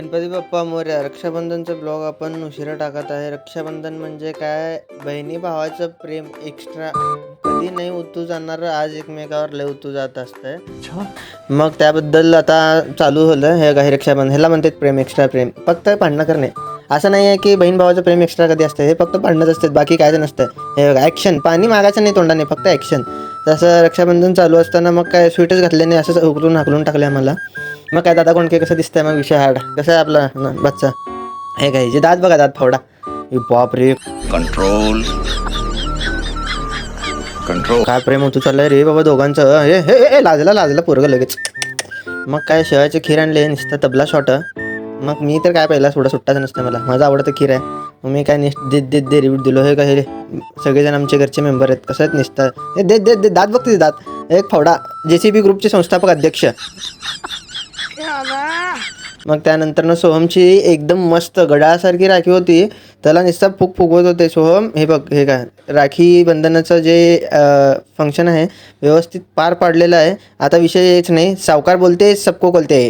Ganpati Bappa Morya. रक्षाबंधनचा blog आपण उशिरा टाकत आहे. रक्षाबंधन म्हणजे काय, बहिणी भावाचं प्रेम एक्स्ट्रा कधी नाही उतू जाणार, आज एकमेकावर लय उतू जात असतंय. मग त्याबद्दल आता चालू झालं हे काही रक्षाबंधन, ह्याला म्हणतात प्रेम, एक्स्ट्रा प्रेम. फक्त भांडणं करणे, असं नाही आहे की बहीण भावाचं प्रेम एक्स्ट्रा कधी असतं. हे फक्त भांडणंच असतात, बाकी कायच नसतं. हे ॲक्शन, पाणी मागायचं नाही तोंडाने, फक्त ॲक्शन. तसं रक्षाबंधन चालू असताना मग काय स्वीटच घातले नाही, असंच उकलून हाकलून टाकले आम्हाला. मग काय दादा कोणके कसं दिसतंय, मग विषय हार्ड कसं आहे आपला बच्चा. हे काय जे दात बघा, दात फावडा, बाप रे. Control control. काय प्रेम होतं चाललंय रे बाबा दोघांचं. हे हे हे लाजला पोरगं लगेच. मग काय शेवायचे खीर आणले, नुसतं तबला शॉट. मग मी तर काय पहिला सोडा सुट्टाच नसतं, मला माझं आवडतं खीर आहे. मग मी काय देत रिव्ह्यू दिलो. हे काय सगळेजण आमचे घरचे मेंबर आहेत, कसं आहेत नुसतं हे देत दात बघते दात. एक फावडा, JCB ग्रुपचे संस्थापक अध्यक्ष. मग त्यानंतर सोहमची एकदम मस्त गडासारखी राखी होती, त्याला नुसता फुगवत होते सोहम. हे बघ, हे काय राखी बंधनाचं जे फंक्शन आहे व्यवस्थित पार पाडलेलं आहे. आता विषय हेच नाही, सावकार बोलते सबको बोलते.